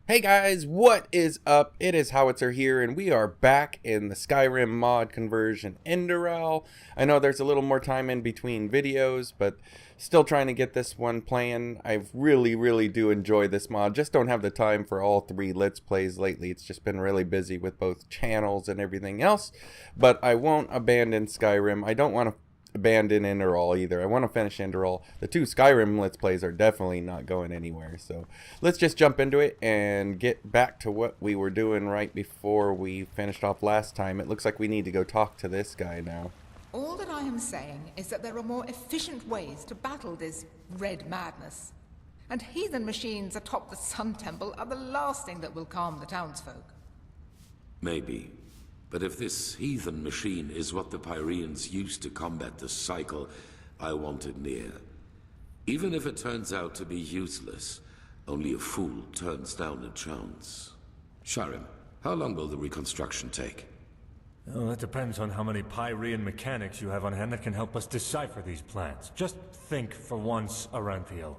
Hey guys, what is up? It is Howitzer here, and we are back in the Skyrim mod conversion Enderal. I know there's a little more time in between videos, but still trying to get this one playing. I really do enjoy this mod. Just don't have the time for all three Let's Plays lately. It's just been really busy with both channels and everything else. But I won't abandon Skyrim. I don't want to abandon Enderal either. I want to finish Enderal. The two Skyrim Let's Plays are definitely not going anywhere. So let's just jump into it and get back to what we were doing right before we finished off last time. It looks like we need to go talk to this guy now. All that I am saying is that there are more efficient ways to battle this red madness. And heathen machines atop the Sun Temple are the last thing that will calm the townsfolk. Maybe. But if this heathen machine is what the Pyreans used to combat the cycle, I want it near. Even if it turns out to be useless, only a fool turns down a chance. Sharim, how long will the reconstruction take? Well, that depends on how many Pyrean mechanics you have on hand that can help us decipher these plans. Just think for once, Aranthiel.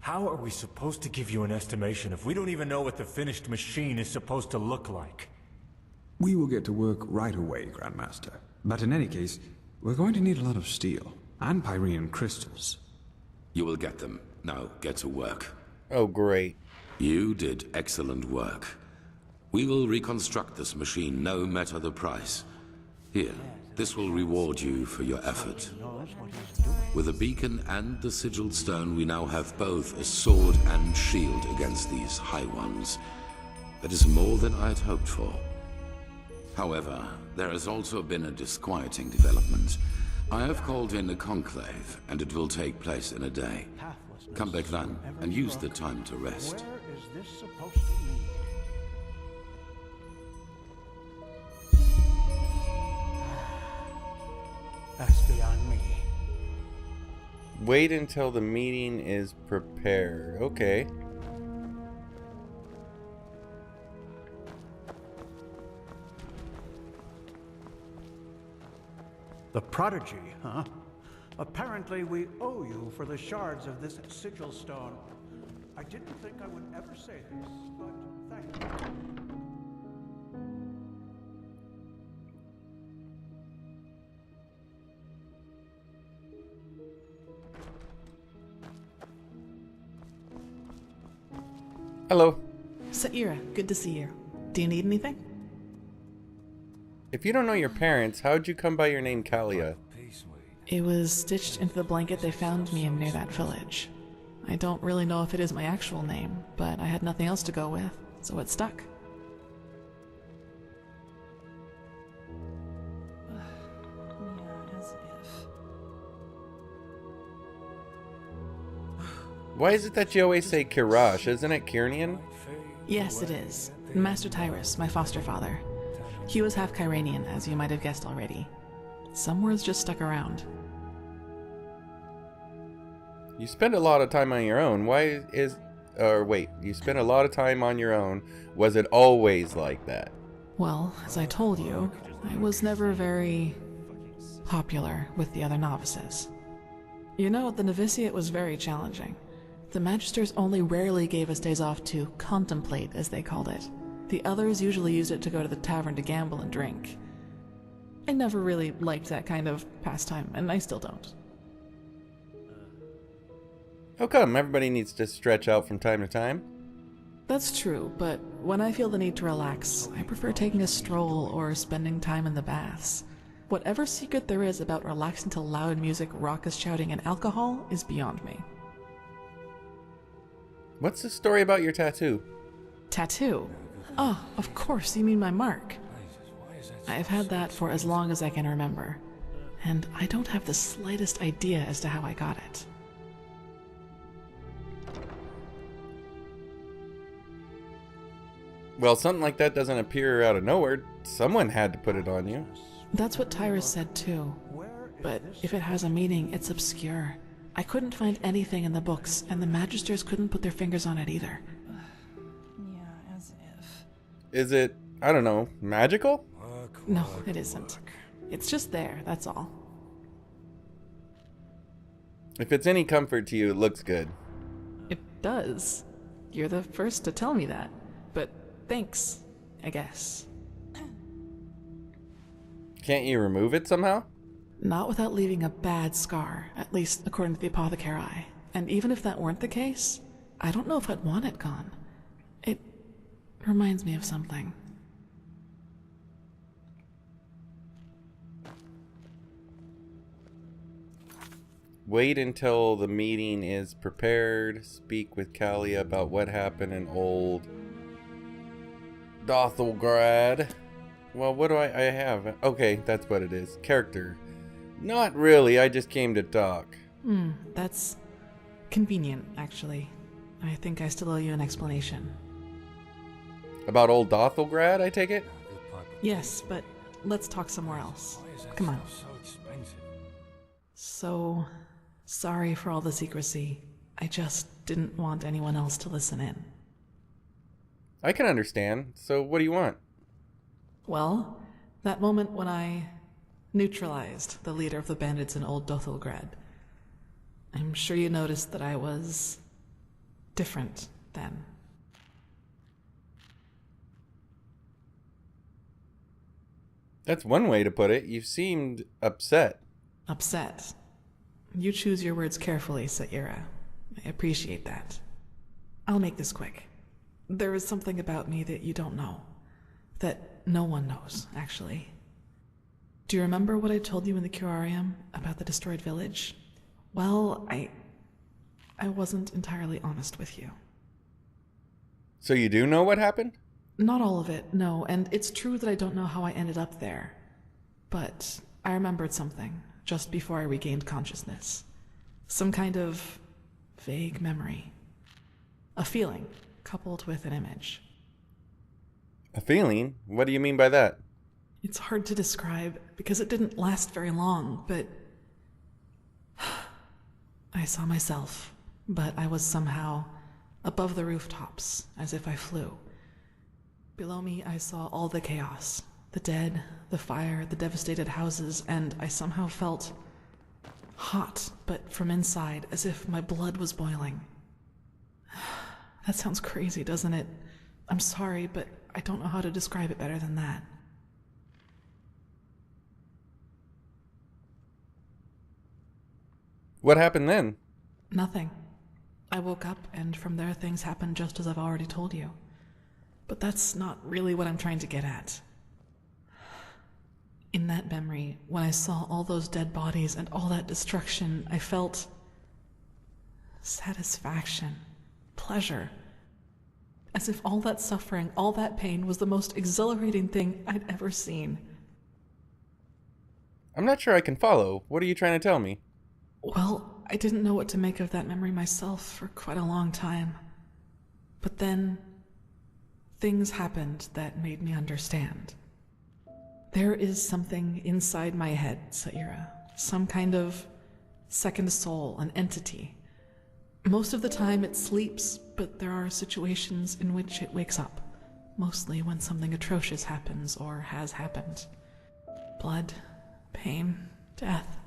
How are we supposed to give you an estimation if we don't even know what the finished machine is supposed to look like? We will get to work right away, Grandmaster. But in any case, we're going to need a lot of steel and Pyrean crystals. You will get them. Now, get to work. Oh, great. You did excellent work. We will reconstruct this machine, no matter the price. Here, this will reward you for your effort. With the beacon and the sigiled stone, we now have both a sword and shield against these High Ones. That is more than I had hoped for. However, there has also been a disquieting development. I have called in a conclave, and it will take place in a day. Come back then, and use the time to rest. Where is this supposed to lead? That's beyond me. Wait until the meeting is prepared. Okay. The prodigy, huh? Apparently we owe you for the shards of this sigil stone. I didn't think I would ever say this, but thank you. Hello. Saira, good to see you. Do you need anything? If you don't know your parents, how'd you come by your name Kalia? It was stitched into the blanket they found me in near that village. I don't really know if it is my actual name, but I had nothing else to go with, so it stuck. Why is it that you always say Kirash? Isn't it Kiernian? Yes, it is. Master Tyrus, my foster father. He was half Kyranian, as you might have guessed already. Some words just stuck around. You spend a lot of time on your own. Why is... Or wait, you spend a lot of time on your own. Was it always like that? Well, as I told you, I was never very popular with the other novices. You know, the novitiate was very challenging. The magisters only rarely gave us days off to contemplate, as they called it. The others usually used it to go to the tavern to gamble and drink. I never really liked that kind of pastime, and I still don't. How come? Everybody needs to stretch out from time to time. That's true, but when I feel the need to relax, I prefer taking a stroll or spending time in the baths. Whatever secret there is about relaxing to loud music, raucous shouting, and alcohol is beyond me. What's the story about your tattoo? Tattoo? Oh, of course, you mean my mark. I've had that for as long as I can remember, and I don't have the slightest idea as to how I got it. Well, something like that doesn't appear out of nowhere. Someone had to put it on you. That's what Tyrus said too. But if it has a meaning, it's obscure. I couldn't find anything in the books, and the magisters couldn't put their fingers on it either. Yeah, as if. Is it, I don't know, magical? No, it isn't. It's just there, that's all. If it's any comfort to you, it looks good. It does. You're the first to tell me that. but thanks, I guess. Can't you remove it somehow? Not without leaving a bad scar, at least according to the apothecary. And even if that weren't the case, I don't know if I'd want it gone. It reminds me of something. Wait until the meeting is prepared. Speak with Kalia about what happened in old Dothelgrad. Well, what do I have? Okay, that's what it is. Character. Not really, I just came to talk. That's convenient, actually. I think I still owe you an explanation. About old Dothelgrad, I take it? Yes, but let's talk somewhere else. Come on. So expensive. So, sorry for all the secrecy. I just didn't want anyone else to listen in. I can understand. So what do you want? Well, that moment when I neutralized the leader of the bandits in Old Dothelgrad. I'm sure you noticed that I was different then. That's one way to put it. You seemed upset. Upset. You choose your words carefully, Saira. I appreciate that. I'll make this quick. There is something about me that you don't know. That no one knows, actually. Do you remember what I told you in the curarium about the destroyed village? Well, I wasn't entirely honest with you. So you do know what happened? Not all of it, no, and it's true that I don't know how I ended up there. But I remembered something just before I regained consciousness. Some kind of vague memory. A feeling, coupled with an image. A feeling? What do you mean by that? It's hard to describe because it didn't last very long, but I saw myself, but I was somehow above the rooftops, as if I flew. Below me, I saw all the chaos, the dead, the fire, the devastated houses, and I somehow felt hot, but from inside, as if my blood was boiling. That sounds crazy, doesn't it? I'm sorry, but I don't know how to describe it better than that. What happened then? Nothing. I woke up, and from there things happened just as I've already told you. But that's not really what I'm trying to get at. In that memory, when I saw all those dead bodies and all that destruction, I felt satisfaction, pleasure. As if all that suffering, all that pain was the most exhilarating thing I'd ever seen. I'm not sure I can follow. What are you trying to tell me? Well, I didn't know what to make of that memory myself for quite a long time. But then, things happened that made me understand. There is something inside my head, Saira. Some kind of second soul, an entity. Most of the time it sleeps, but there are situations in which it wakes up. Mostly when something atrocious happens or has happened. Blood, pain, death.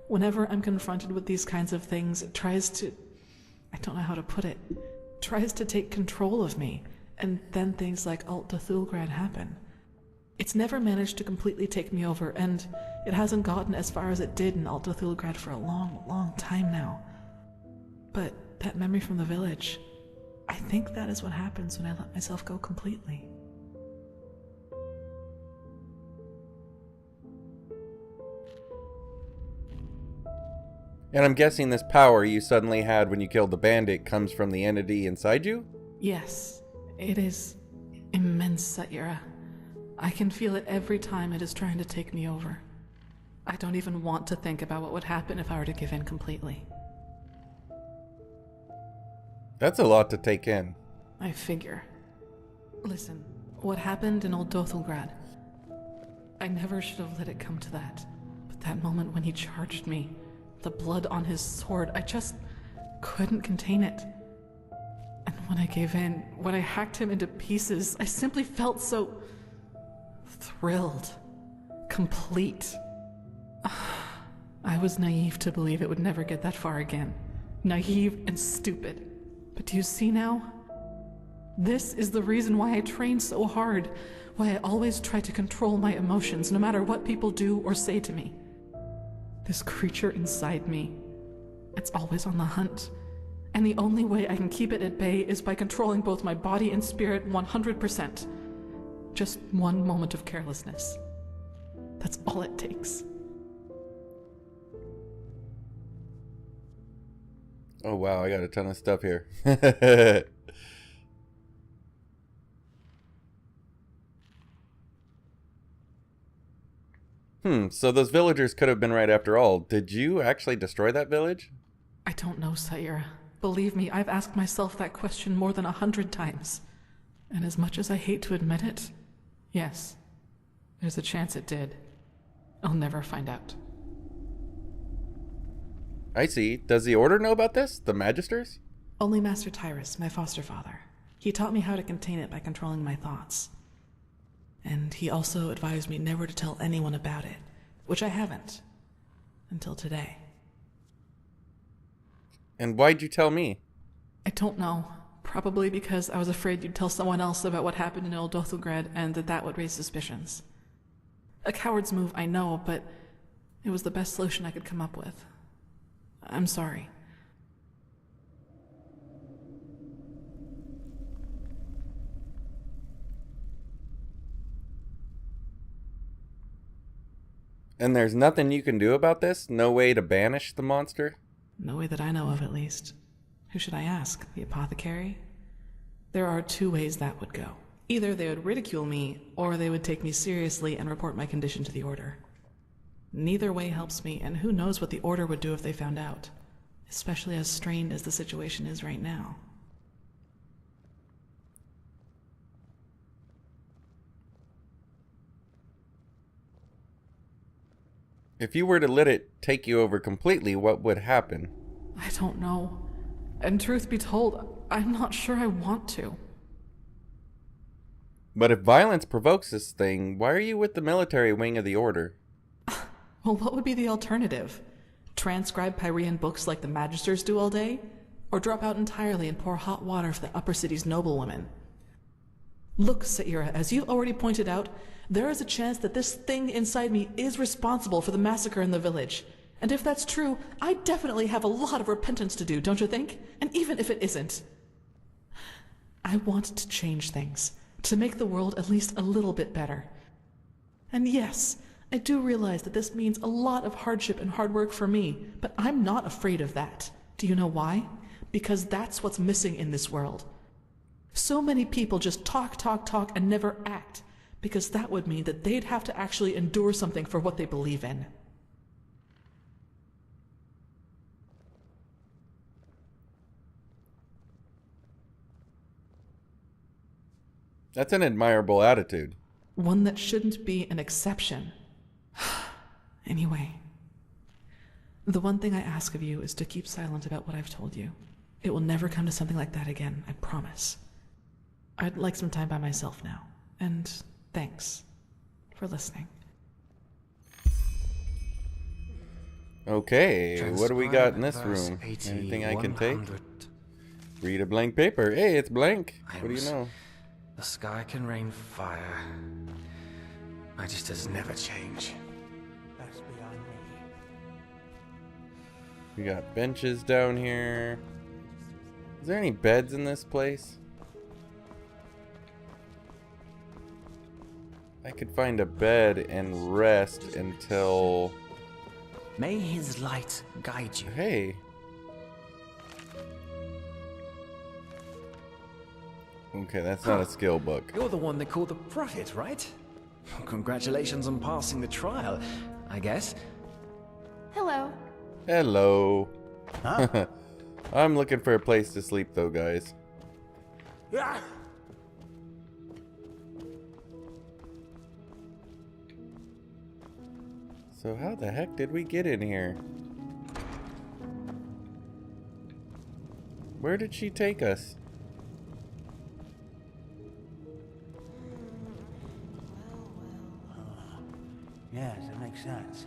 Whenever I'm confronted with these kinds of things, it tries to... I don't know how to put it. Tries to take control of me, and then things like Alt Dothelgrad happen. It's never managed to completely take me over, and it hasn't gotten as far as it did in Alt Dothelgrad for a long, long time now. But that memory from the village, I think that is what happens when I let myself go completely. And I'm guessing this power you suddenly had when you killed the bandit comes from the entity inside you? Yes, it is immense, Saira. I can feel it every time it is trying to take me over. I don't even want to think about what would happen if I were to give in completely. That's a lot to take in. I figure. Listen, what happened in Old Dothelgrad? I never should have let it come to that. But that moment when he charged me, the blood on his sword, I just couldn't contain it. And when I gave in, when I hacked him into pieces, I simply felt so thrilled, complete. I was naive to believe it would never get that far again. Naive and stupid. But do you see now? This is the reason why I train so hard, why I always try to control my emotions no matter what people do or say to me. This creature inside me, it's always on the hunt, and the only way I can keep it at bay is by controlling both my body and spirit 100%. Just one moment of carelessness. That's all it takes. Oh wow, I got a ton of stuff here. So those villagers could have been right after all. Did you actually destroy that village? I don't know, Sire. Believe me, I've asked myself that question more than 100 times. And as much as I hate to admit it, yes, there's a chance it did. I'll never find out. I see. Does the Order know about this? The Magisters? Only Master Tyrus, my foster father. He taught me how to contain it by controlling my thoughts. And he also advised me never to tell anyone about it, which I haven't. Until today. And why'd you tell me? I don't know. Probably because I was afraid you'd tell someone else about what happened in Old Dothelgrad and that would raise suspicions. A coward's move, I know, but it was the best solution I could come up with. I'm sorry. And there's nothing you can do about this? No way to banish the monster? No way that I know of, at least. Who should I ask? The apothecary? There are two ways that would go. Either they would ridicule me, or they would take me seriously and report my condition to the Order. Neither way helps me, and who knows what the Order would do if they found out. Especially as strained as the situation is right now. If you were to let it take you over completely, what would happen? I don't know. And truth be told, I'm not sure I want to. But if violence provokes this thing, why are you with the military wing of the Order? Well, what would be the alternative? Transcribe Pyrean books like the Magisters do all day? Or drop out entirely and pour hot water for the upper city's noblewomen? Look, Saira, as you already pointed out, there is a chance that this thing inside me is responsible for the massacre in the village. And if that's true, I definitely have a lot of repentance to do, don't you think? And even if it isn't. I want to change things, to make the world at least a little bit better. And yes, I do realize that this means a lot of hardship and hard work for me, but I'm not afraid of that. Do you know why? Because that's what's missing in this world. So many people just talk, and never act, because that would mean that they'd have to actually endure something for what they believe in. That's an admirable attitude. One that shouldn't be an exception. Anyway, the one thing I ask of you is to keep silent about what I've told you. It will never come to something like that again, I promise. I'd like some time by myself now, and thanks for listening. Okay, what do we got in this room? Anything I can take? Read a blank paper. Hey, it's blank. What do you know? The sky can rain fire. Magisters never change. That's beyond me. We got benches down here. Is there any beds in this place? I could find a bed and rest until... May his light guide you. Hey. Okay, that's not a skill book. You're the one they call the Prophet, right? Congratulations on passing the trial, I guess. Hello. Hello. Huh? I'm looking for a place to sleep though, guys. Yeah. So how the heck did we get in here? Where did she take us? Yes, it makes sense.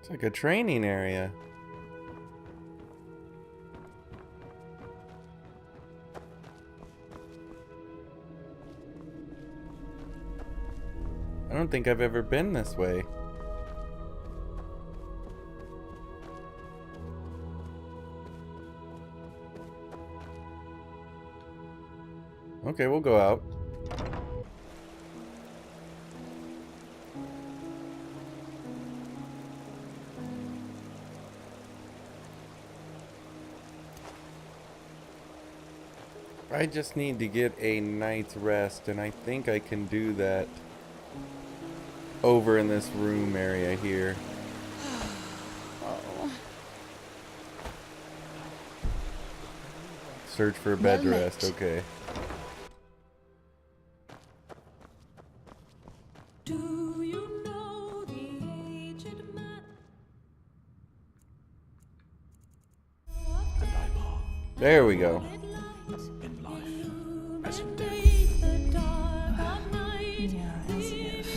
It's like a training area. I don't think I've ever been this way. Okay, we'll go out. I just need to get a night's rest, and I think I can do that over in this room area here. Oh. Search for a bed to Well rest, met. okay. Do you know the aged man? There we go. In life, as in death. Yeah, as if.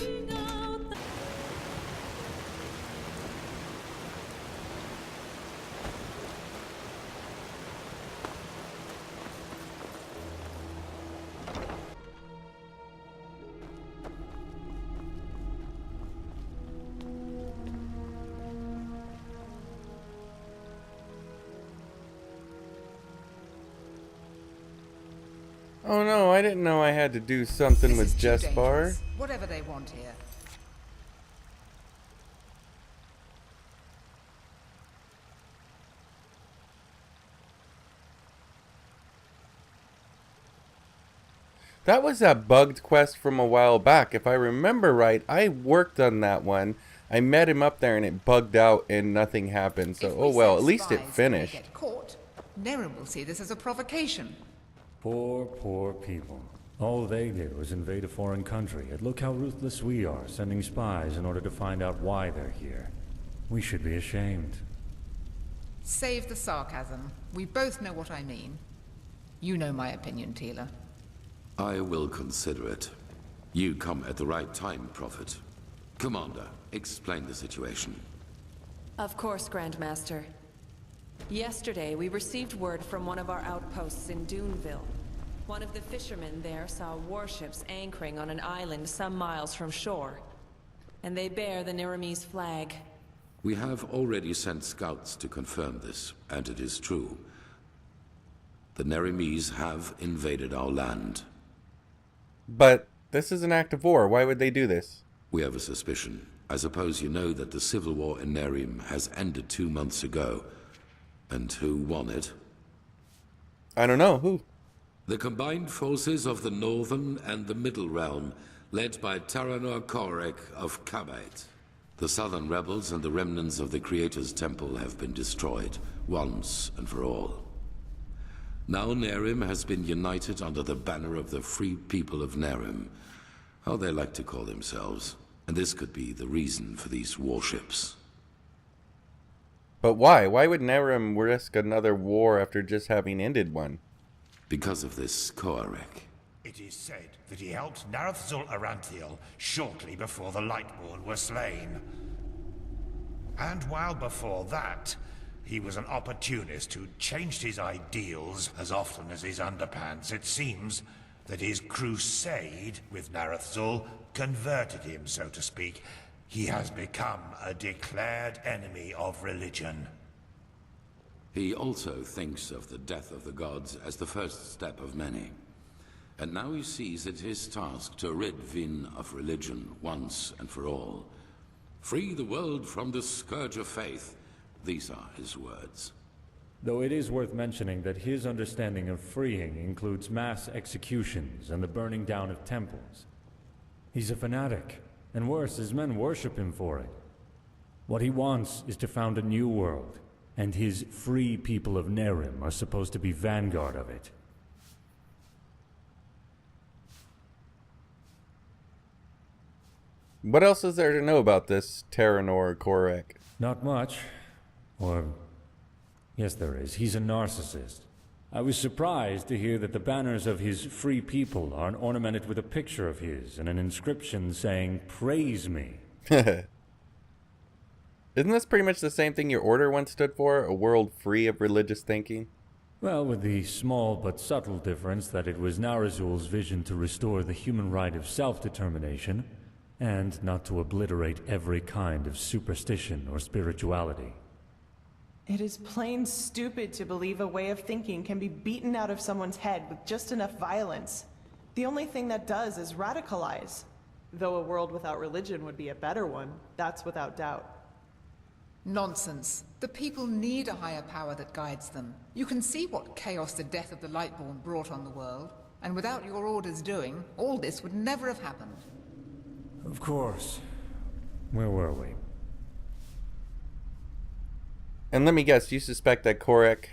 Oh no, I didn't know I had to do something This with is too Jespar. dangerous. Whatever they want here. That was that bugged quest from a while back. If I remember right, I worked on that one. I met him up there and it bugged out and nothing happened. So, If oh we well, send at least it spies and they finished. get caught, Nehrim will see this as a provocation. Poor, poor people. All they did was invade a foreign country, and look how ruthless we are, sending spies in order to find out why they're here. We should be ashamed. Save the sarcasm. We both know what I mean. You know my opinion, Tila. I will consider it. You come at the right time, Prophet. Commander, explain the situation. Of course, Grandmaster. Yesterday, we received word from one of our outposts in Duneville. One of the fishermen there saw warships anchoring on an island some miles from shore. And they bear the Nehrimese flag. We have already sent scouts to confirm this, and it is true. The Nehrimese have invaded our land. But this is an act of war. Why would they do this? We have a suspicion. I suppose you know that the civil war in Nehrim has ended 2 months ago. And who won it? I don't know. Who? The combined forces of the Northern and the Middle Realm, led by Taranor Correc of Kabait. The Southern rebels and the remnants of the Creator's Temple have been destroyed, once and for all. Now Nehrim has been united under the banner of the Free People of Nehrim, how they like to call themselves, and this could be the reason for these warships. But why? Why would Nehrim risk another war after just having ended one? Because of this Correc. It is said that he helped Narathzul Aranthiel shortly before the Lightborn were slain. And while before that, he was an opportunist who changed his ideals as often as his underpants. It seems that his crusade with Narathzul converted him, so to speak. He has become a declared enemy of religion. He also thinks of the death of the gods as the first step of many. And now he sees it his task to rid Vin of religion once and for all. Free the world from the scourge of faith. These are his words. Though it is worth mentioning that his understanding of freeing includes mass executions and the burning down of temples. He's a fanatic, and worse, his men worship him for it. What he wants is to found a new world, and his free people of Nehrim are supposed to be vanguard of it. What else is there to know about this Taranor Correc? Not much. Or... yes, there is. He's a narcissist. I was surprised to hear that the banners of his free people are ornamented with a picture of his and an inscription saying, "Praise me." Isn't this pretty much the same thing your order once stood for? A world free of religious thinking? Well, with the small but subtle difference that it was Narazul's vision to restore the human right of self-determination, and not to obliterate every kind of superstition or spirituality. It is plain stupid to believe a way of thinking can be beaten out of someone's head with just enough violence. The only thing that does is radicalize. Though a world without religion would be a better one, that's without doubt. Nonsense. The people need a higher power that guides them. You can see what chaos the death of the Lightborn brought on the world, and without your orders doing, all this would never have happened. Of course. Where were we? And let me guess, you suspect that Correc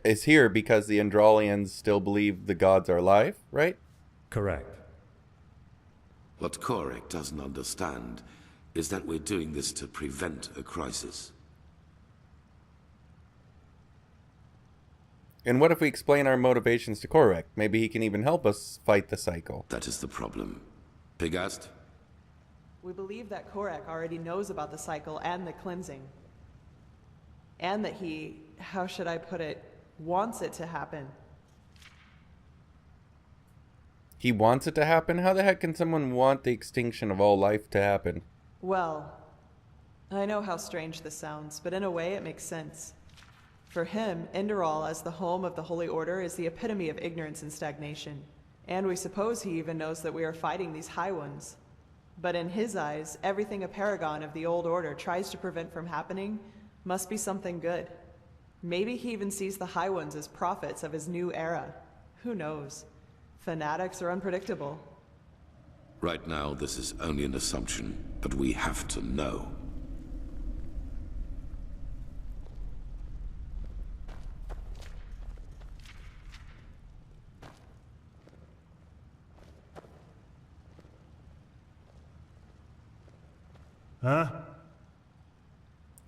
is here because the Endralians still believe the gods are alive, right? Correct. What Correc doesn't understand is that we're doing this to prevent a crisis. And what if we explain our motivations to Correc? Maybe he can even help us fight the cycle. That is the problem. Pigast? We believe that Correc already knows about the cycle and the cleansing. And that he, how should I put it, wants it to happen. He wants it to happen? How the heck can someone want the extinction of all life to happen? Well, I know how strange this sounds, but in a way it makes sense. For him, Enderal as the home of the Holy Order is the epitome of ignorance and stagnation. And we suppose he even knows that we are fighting these High Ones. But in his eyes, everything a paragon of the Old Order tries to prevent from happening must be something good. Maybe he even sees the High Ones as prophets of his new era. Who knows? Fanatics are unpredictable. Right now, this is only an assumption, but we have to know. Huh?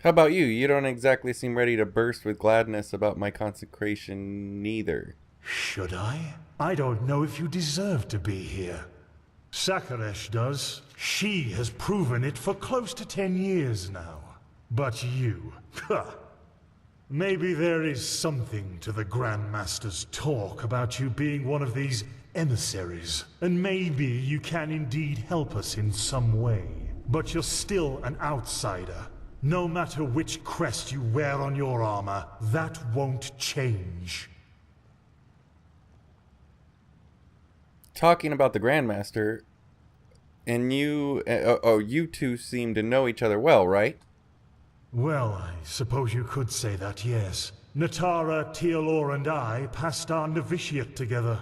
How about you? You don't exactly seem ready to burst with gladness about my consecration neither. Should I? I don't know if you deserve to be here. Sakaresh does. She has proven it for close to 10 years now. But you, maybe there is something to the Grandmaster's talk about you being one of these emissaries. And maybe you can indeed help us in some way. But you're still an outsider. No matter which crest you wear on your armor, that won't change. Talking about the Grandmaster, and you, you two seem to know each other well, right? Well, I suppose you could say that, yes. Natara, Tealor, and I passed our novitiate together.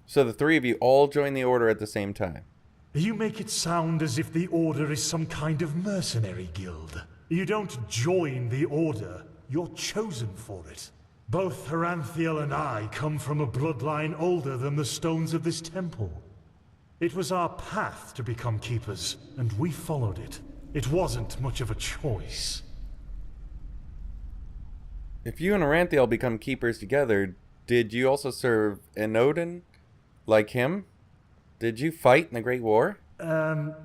So the three of you all joined the Order at the same time? You make it sound as if the Order is some kind of mercenary guild. You don't join the Order, you're chosen for it. Both Heranthiel and I come from a bloodline older than the stones of this temple. It was our path to become keepers, and we followed it. It wasn't much of a choice. If you and Heranthiel become keepers together, did you also serve Enodin? Like him? Did you fight in the Great War?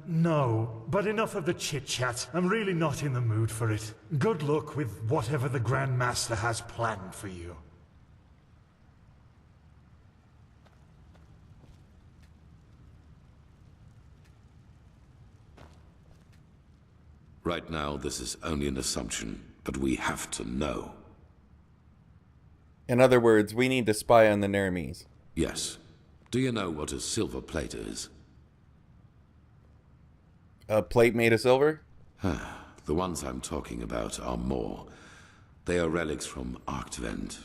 No. But enough of the chit-chat. I'm really not in the mood for it. Good luck with whatever the Grandmaster has planned for you. Right now, this is only an assumption, but we have to know. In other words, we need to spy on the Nehrims. Yes. Do you know what a silver plate is? A plate made of silver? The ones I'm talking about are more. They are relics from Arctvent.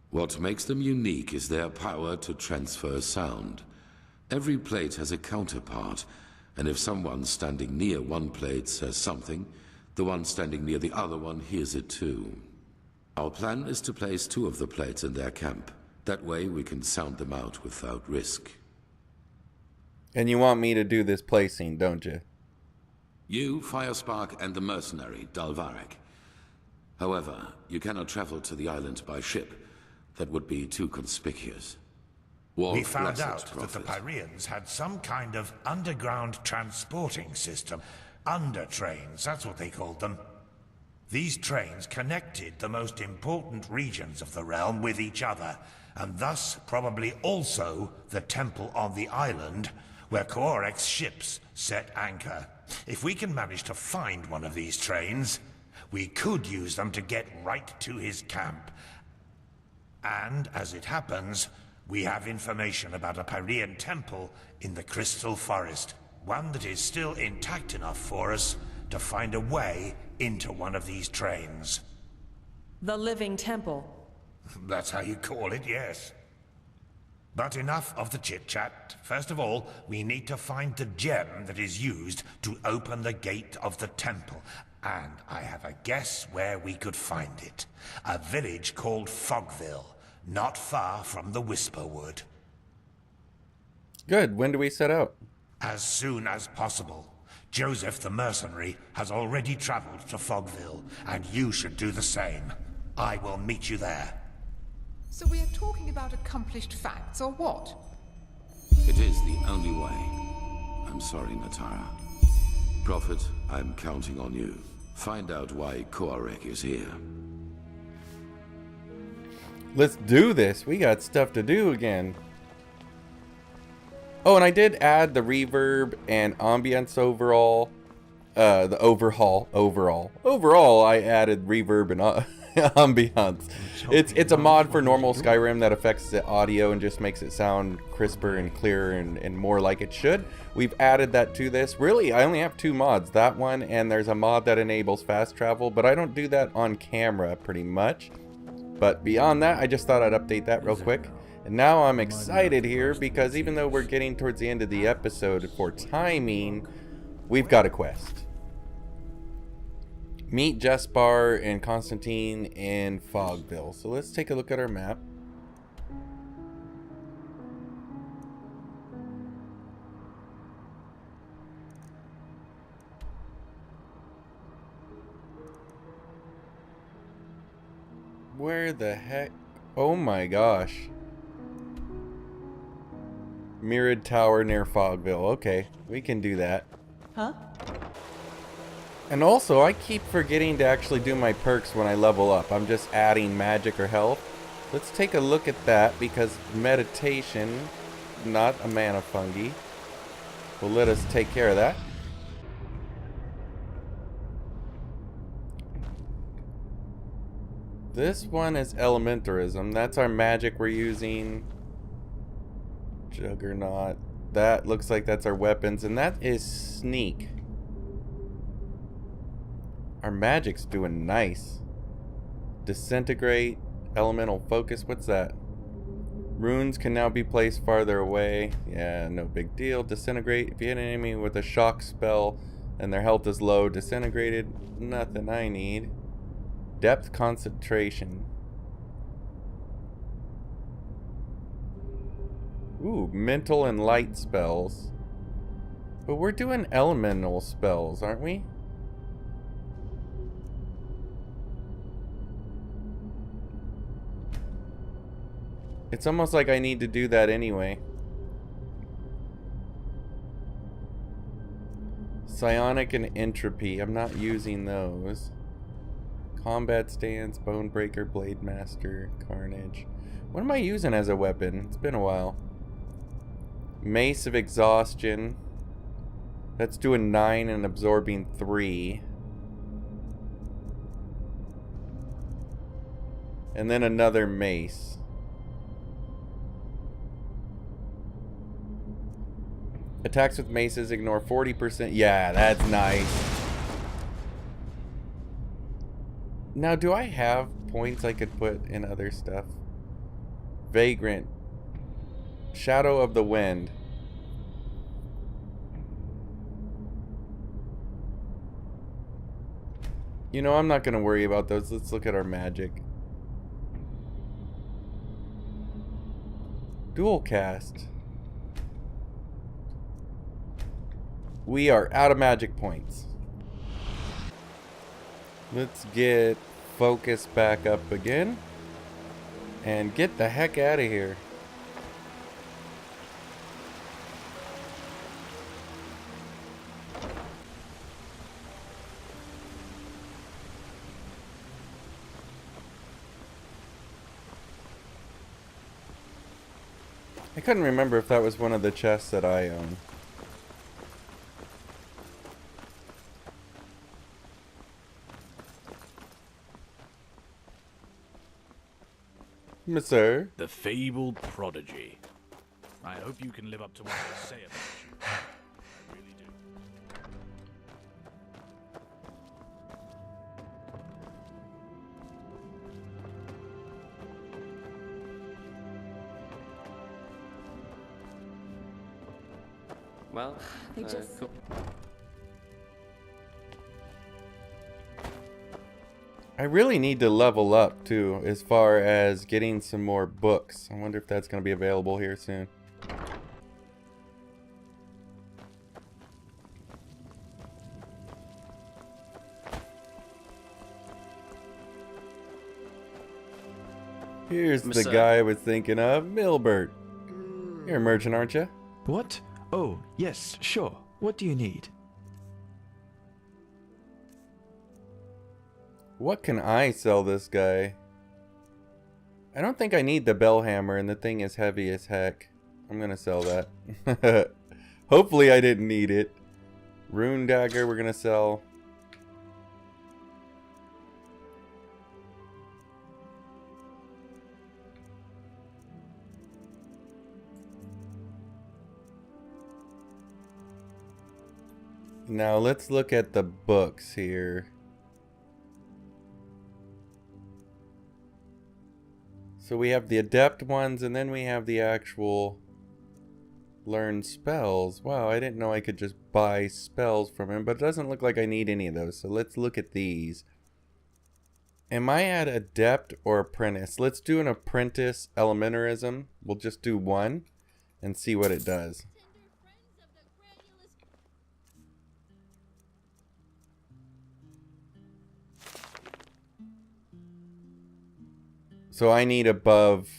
What makes them unique is their power to transfer sound. Every plate has a counterpart, and if someone standing near one plate says something, the one standing near the other one hears it too. Our plan is to place 2 of the plates in their camp. That way we can sound them out without risk. And you want me to do this placing, don't you? You, Firespark, and the mercenary, Dalvarek. However, you cannot travel to the island by ship. That would be too conspicuous. We found out that the Pyreans had some kind of underground transporting system, Under trains, that's what they called them. These trains connected the most important regions of the realm with each other, and thus probably also the temple on the island where Correc's ships set anchor. If we can manage to find one of these trains, we could use them to get right to his camp. And, as it happens, we have information about a Pyrean temple in the Crystal Forest. One that is still intact enough for us to find a way into one of these trains. The Living Temple. That's how you call it, yes. But enough of the chit-chat. First of all, we need to find the gem that is used to open the gate of the temple. And I have a guess where we could find it. A village called Fogville, not far from the Whisperwood. Good. When do we set out? As soon as possible. Joseph the mercenary has already traveled to Fogville, and you should do the same. I will meet you there. So we are talking about accomplished facts, or what? It is the only way. I'm sorry, Natara. Prophet, I'm counting on you. Find out why Correc is here. Let's do this. We got stuff to do again. Oh, and I did add the reverb and ambience overall. The overhaul. Overall, I added reverb and ambience. It's a mod for normal Skyrim that affects the audio and just makes it sound crisper and clearer and more like it should. We've added that to this. Really, I only have 2 mods. That one, and there's a mod that enables fast travel, but I don't do that on camera pretty much. But beyond that, I just thought I'd update that real quick. And now I'm excited here because even though we're getting towards the end of the episode for timing, we've got a quest. Meet Jespar and Constantine in Fogville. So let's take a look at our map. Where the heck? Oh my gosh. Mirrored Tower near Fogville. Okay, we can do that. Huh? And also, I keep forgetting to actually do my perks when I level up. I'm just adding magic or health. Let's take a look at that because meditation, not a mana fungi, will let us take care of that. This one is Elementarism. That's our magic we're using. Juggernaut. That looks like that's our weapons. And that is Sneak. Our magic's doing nice. Disintegrate. Elemental Focus. What's that? Runes can now be placed farther away. Yeah, no big deal. Disintegrate. If you hit an enemy with a shock spell and their health is low, disintegrated. Nothing I need. Depth concentration. Ooh, mental and light spells. But we're doing elemental spells, aren't we? It's almost like I need to do that anyway. Psionic and Entropy. I'm not using those. Combat Stance, Bonebreaker, Blade Master, Carnage. What am I using as a weapon? It's been a while. Mace of Exhaustion. That's doing 9 and absorbing 3. And then another mace. Attacks with maces ignore 40%. Yeah, that's nice. Now, do I have points I could put in other stuff? Vagrant. Shadow of the Wind. You know, I'm not going to worry about those. Let's look at our magic. Dual cast. We are out of magic points. Let's get focus back up again. And get the heck out of here. I couldn't remember if that was one of the chests that I own. Sir. The fabled prodigy. I hope you can live up to what they say about you. I really do. Well, They just... cool. I really need to level up too, as far as getting some more books. I wonder if that's going to be available here soon. Here's the guy I was thinking of, Milbert. You're a merchant, aren't you? What? Oh, yes, sure. What do you need? What can I sell this guy? I don't think I need the bell hammer, and the thing is heavy as heck. I'm gonna sell that. Hopefully I didn't need it. Rune dagger we're gonna sell. Now let's look at the books here. So we have the adept ones, and then we have the actual learn spells. Wow, I didn't know I could just buy spells from him, but it doesn't look like I need any of those. So let's look at these. Am I at adept or apprentice? Let's do an apprentice elementarism. We'll just do one and see what it does. So I need above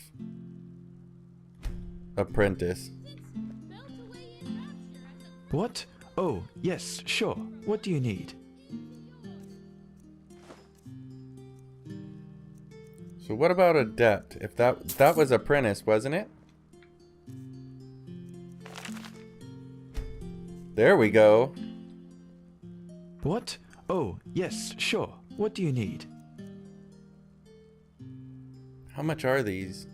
apprentice. What? Oh, yes, sure. What do you need? So what about adept? If that was apprentice, wasn't it? There we go. What? Oh, yes, sure. What do you need? How much are these?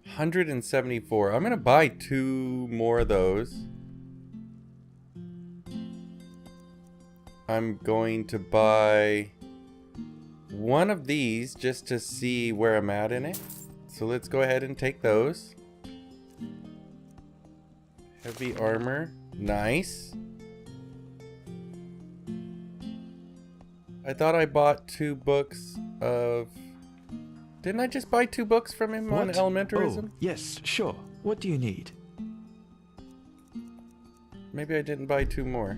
174. I'm gonna buy 2 more of those. I'm going to buy 1 of these just to see where I'm at in it. So let's go ahead and take those. Heavy armor. Nice. I thought I bought 2 books of... Didn't I just buy 2 books from him on elementarism? Oh, yes, sure. What do you need? Maybe I didn't buy 2 more.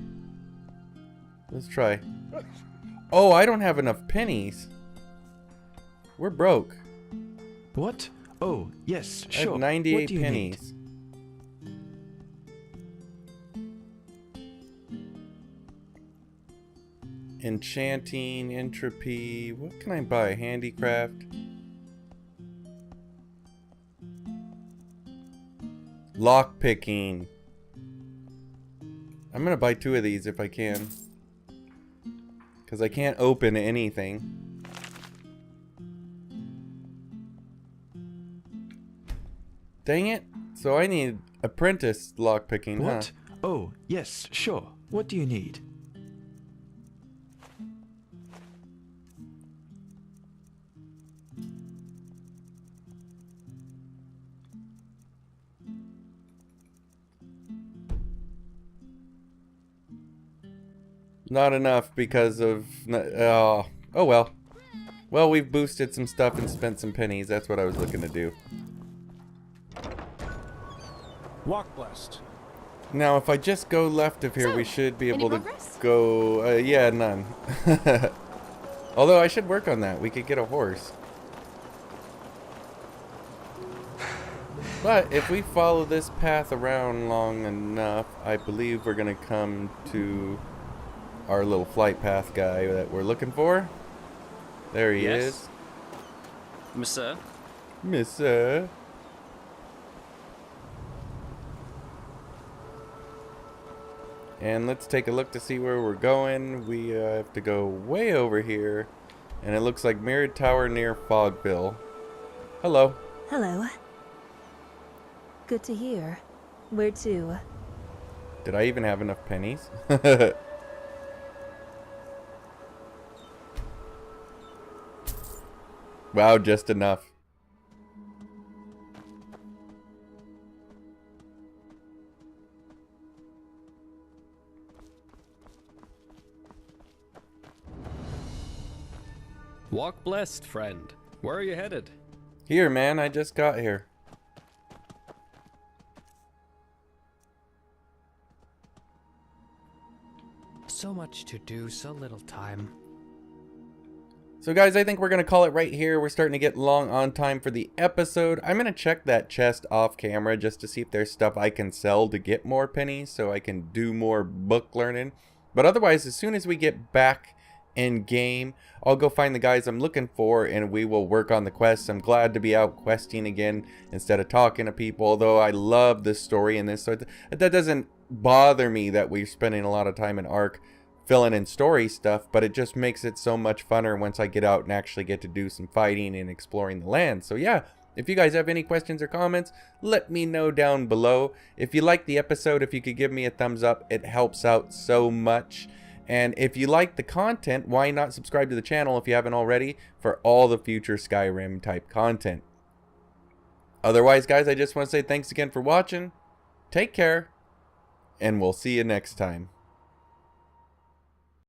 Let's try. Oh, I don't have enough pennies. We're broke. What? Oh, yes, sure. I have 98 what do you pennies. Need? Enchanting, entropy. What can I buy? Handicraft. Lockpicking. I'm gonna buy 2 of these if I can, because I can't open anything. Dang it. So I need apprentice lockpicking, huh? What? Oh, yes, sure. What do you need? Not enough because of... oh well. Well, we've boosted some stuff and spent some pennies. That's what I was looking to do. Walk blessed. Now, if I just go left of here, we should be able to go... yeah, none. Although I should work on that. We could get a horse. But if we follow this path around long enough, I believe we're going to come to... our little flight path guy that we're looking for. There he is. Monsieur? Missa. And let's take a look to see where we're going. We have to go way over here. And it looks like Mirrored Tower near Fogville. Hello. Hello. Good to hear. Where to? Did I even have enough pennies? Wow, just enough. Walk blessed, friend. Where are you headed? Here, man, I just got here. So much to do, so little time. So guys, I think we're going to call it right here. We're starting to get long on time for the episode. I'm going to check that chest off camera just to see if there's stuff I can sell to get more pennies so I can do more book learning. But otherwise, as soon as we get back in game, I'll go find the guys I'm looking for and we will work on the quests. I'm glad to be out questing again instead of talking to people, although I love this story and this. So that doesn't bother me that we're spending a lot of time in Ark filling in story stuff, but it just makes it so much funner once I get out and actually get to do some fighting and exploring the land. So yeah, if you guys have any questions or comments, let me know down below. If you liked the episode, if you could give me a thumbs up, it helps out so much. And if you like the content, why not subscribe to the channel if you haven't already for all the future Skyrim type content. Otherwise, guys, I just want to say thanks again for watching. Take care, and we'll see you next time.